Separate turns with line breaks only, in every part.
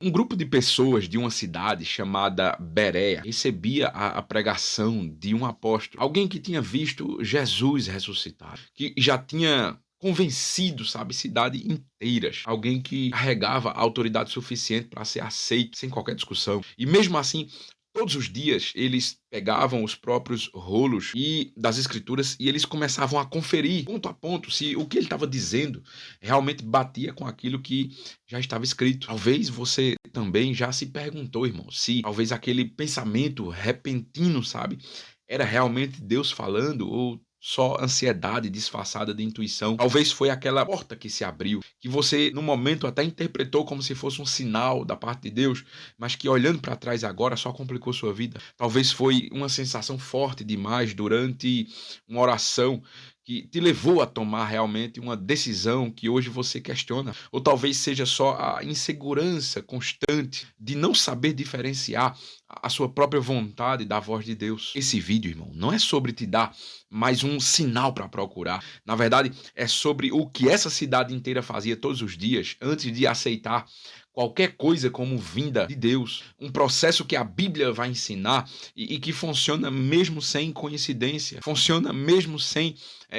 Um grupo de pessoas de uma cidade chamada Berea recebia a pregação de um apóstolo, alguém que tinha visto Jesus ressuscitar, que já tinha convencido, sabe, cidade inteiras, alguém que carregava autoridade suficiente para ser aceito sem qualquer discussão. E mesmo assim, todos os dias eles pegavam os próprios rolos e das escrituras e eles começavam a conferir ponto a ponto se o que ele estava dizendo realmente batia com aquilo que já estava escrito. Talvez você também já se perguntou, irmão, se talvez aquele pensamento repentino, sabe, era realmente Deus falando ou só ansiedade disfarçada de intuição. Talvez foi aquela porta que se abriu, que você no momento até interpretou como se fosse um sinal da parte de Deus, mas que olhando para trás agora só complicou sua vida. Talvez foi uma sensação forte demais durante uma oração que te levou a tomar realmente uma decisão que hoje você questiona, ou talvez seja só a insegurança constante de não saber diferenciar a sua própria vontade da voz de Deus. Esse vídeo, irmão, não é sobre te dar mais um sinal para procurar. Na verdade, é sobre o que essa cidade inteira fazia todos os dias antes de aceitar qualquer coisa como vinda de Deus, um processo que a Bíblia vai ensinar e que funciona mesmo sem coincidência, funciona mesmo sem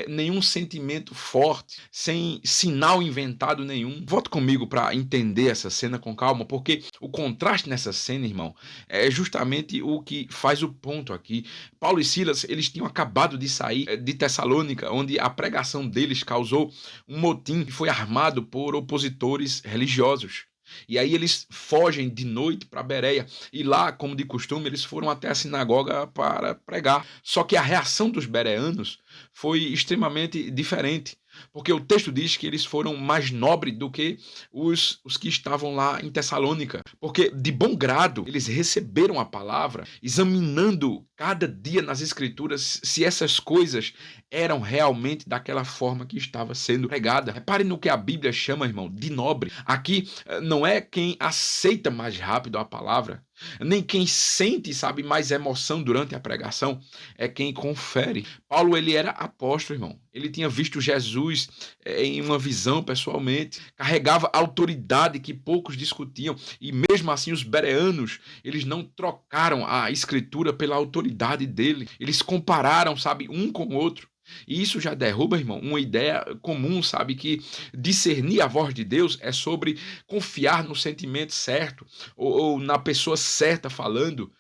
nenhum sentimento forte, sem sinal inventado nenhum. Volte comigo para entender essa cena com calma, porque o contraste nessa cena, irmão, é justamente o que faz o ponto aqui. Paulo e Silas, eles tinham acabado de sair de Tessalônica, onde a pregação deles causou um motim que foi armado por opositores religiosos. E aí eles fogem de noite para Bereia e lá, como de costume, eles foram até a sinagoga para pregar. Só que a reação dos bereanos foi extremamente diferente, porque o texto diz que eles foram mais nobres do que os que estavam lá em Tessalônica, porque de bom grado eles receberam a palavra, examinando cada dia nas escrituras se essas coisas eram realmente daquela forma que estava sendo pregada. Repare no que a Bíblia chama, irmão, de nobre. Aqui não é quem aceita mais rápido a palavra, nem quem sente, sabe, mais emoção durante a pregação, é quem confere. Paulo, ele era apóstolo, irmão. Ele tinha visto Jesus em uma visão pessoalmente, carregava autoridade que poucos discutiam, e mesmo assim os bereanos, eles não trocaram a escritura pela autoridade dele. Eles compararam, sabe, um com o outro. E isso já derruba, irmão, uma ideia comum, sabe, que discernir a voz de Deus é sobre confiar no sentimento certo ou na pessoa certa falando,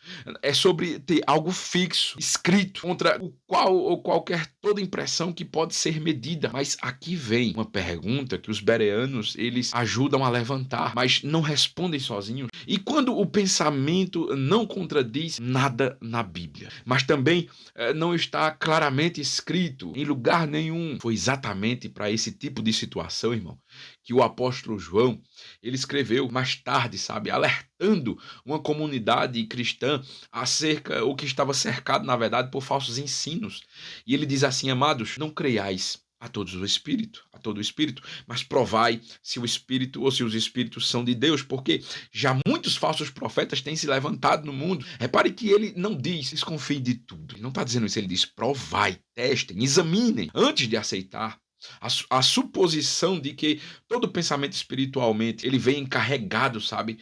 é sobre ter algo fixo, escrito, contra o qual ou qualquer toda impressão que pode ser medida. Mas aqui vem uma pergunta que os bereanos, eles ajudam a levantar, mas não respondem sozinhos. E quando o pensamento não contradiz nada na Bíblia, mas também não está claramente escrito em lugar nenhum. Foi exatamente para esse tipo de situação, irmão, que o apóstolo João, ele escreveu mais tarde, sabe, alertando uma comunidade cristã acerca o que estava cercado, na verdade, por falsos ensinos. E ele diz assim: amados, não creiais a todo o espírito, mas provai se o espírito ou se os espíritos são de Deus, porque já muitos falsos profetas têm se levantado no mundo. Repare que ele não diz desconfie de tudo. Ele não está dizendo isso, ele diz provai, testem, examinem antes de aceitar. A suposição de que todo pensamento espiritualmente ele vem carregado, sabe?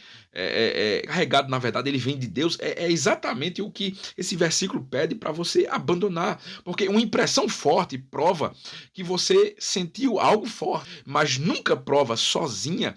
Carregado, na verdade, ele vem de Deus, é exatamente o que esse versículo pede para você abandonar. Porque uma impressão forte prova que você sentiu algo forte, mas nunca prova sozinha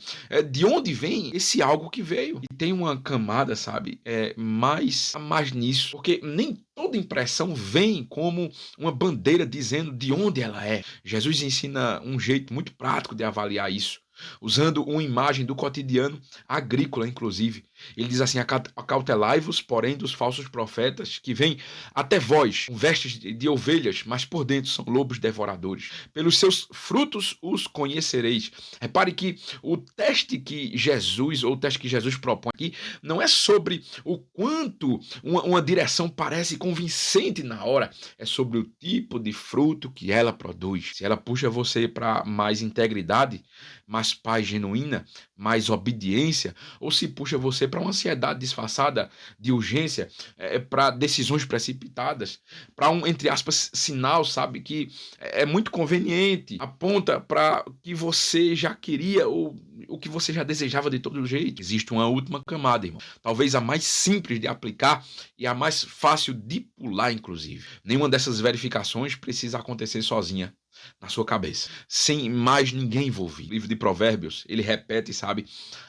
de onde vem esse algo que veio. E tem uma camada, sabe? Mais nisso, porque nem toda impressão vem como uma bandeira dizendo de onde ela é. Jesus ensina um jeito muito prático de avaliar isso, usando uma imagem do cotidiano agrícola, inclusive. Ele diz assim: acautelai-vos, porém, dos falsos profetas, que vêm até vós, com vestes de ovelhas, mas por dentro são lobos devoradores. Pelos seus frutos os conhecereis. Repare que o teste que Jesus, ou o teste que Jesus propõe aqui, não é sobre o quanto uma direção parece convincente na hora, é sobre o tipo de fruto que ela produz. Se ela puxa você para mais integridade, mais paz genuína, mais obediência, ou se puxa você para uma ansiedade disfarçada de urgência, para decisões precipitadas, para um, entre aspas, sinal, sabe, que é muito conveniente, aponta para o que você já queria ou o que você já desejava de todo jeito. Existe uma última camada, irmão, talvez a mais simples de aplicar e a mais fácil de pular, inclusive. Nenhuma dessas verificações precisa acontecer sozinha na sua cabeça, sem mais ninguém envolvido. O livro de Provérbios, ele repete, sabe,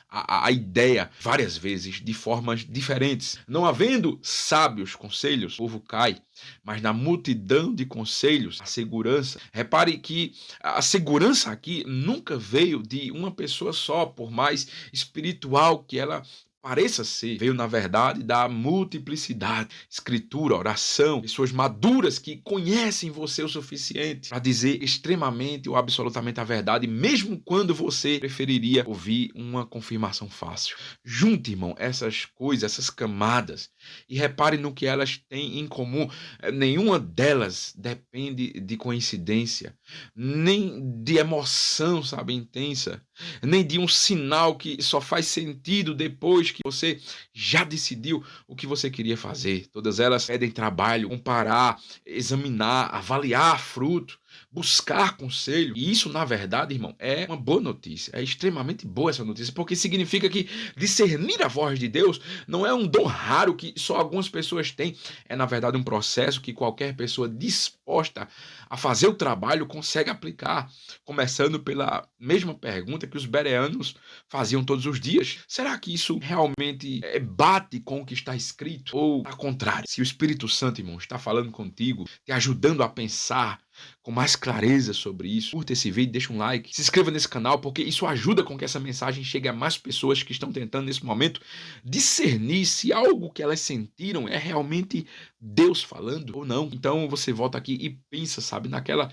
a ideia várias vezes, de formas diferentes. Não havendo sábios conselhos, o povo cai, mas na multidão de conselhos, a segurança. Repare que a segurança aqui nunca veio de uma pessoa só, por mais espiritual que ela pareça ser, veio na verdade da multiplicidade, escritura, oração, pessoas maduras que conhecem você o suficiente para dizer extremamente ou absolutamente a verdade, mesmo quando você preferiria ouvir uma confirmação fácil. Junte, irmão, essas coisas, essas camadas, e repare no que elas têm em comum. Nenhuma delas depende de coincidência, nem de emoção, sabe, intensa, nem de um sinal que só faz sentido depois que você já decidiu o que você queria fazer. Todas elas pedem trabalho, comparar, examinar, avaliar fruto, buscar conselho. E isso, na verdade, irmão, é uma boa notícia. É extremamente boa essa notícia, porque significa que discernir a voz de Deus não é um dom raro que só algumas pessoas têm. É, na verdade, um processo que qualquer pessoa disposta a fazer o trabalho consegue aplicar, começando pela mesma pergunta que os bereanos faziam todos os dias. Será que isso realmente bate com o que está escrito? Ou, ao contrário, se o Espírito Santo, irmão, está falando contigo, te ajudando a pensar com mais clareza sobre isso, curta esse vídeo, deixa um like, se inscreva nesse canal, porque isso ajuda com que essa mensagem chegue a mais pessoas que estão tentando nesse momento discernir se algo que elas sentiram é realmente Deus falando ou não. Então você volta aqui e pensa, sabe, naquela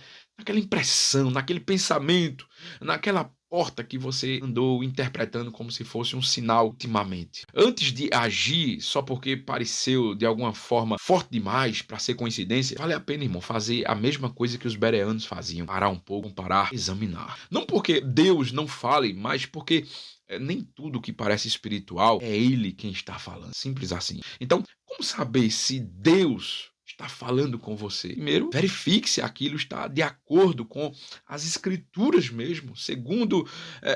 impressão, naquele pensamento, naquela porta que você andou interpretando como se fosse um sinal ultimamente. Antes de agir só porque pareceu de alguma forma forte demais para ser coincidência, vale a pena, irmão, fazer a mesma coisa que os bereanos faziam. Parar um pouco, comparar, examinar. Não porque Deus não fale, mas porque nem tudo que parece espiritual é Ele quem está falando. Simples assim. Então, como saber se Deus está falando com você? Primeiro, verifique se aquilo está de acordo com as escrituras mesmo. Segundo,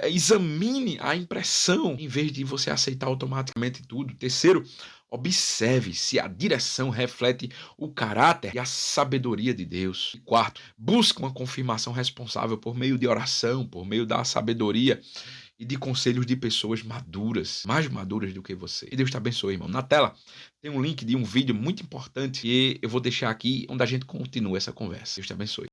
examine a impressão em vez de você aceitar automaticamente tudo. Terceiro, observe se a direção reflete o caráter e a sabedoria de Deus. E quarto, busque uma confirmação responsável por meio de oração, por meio da sabedoria e de conselhos de pessoas maduras, mais maduras do que você. E Deus te abençoe, irmão. Na tela tem um link de um vídeo muito importante e eu vou deixar aqui onde a gente continua essa conversa. Deus te abençoe.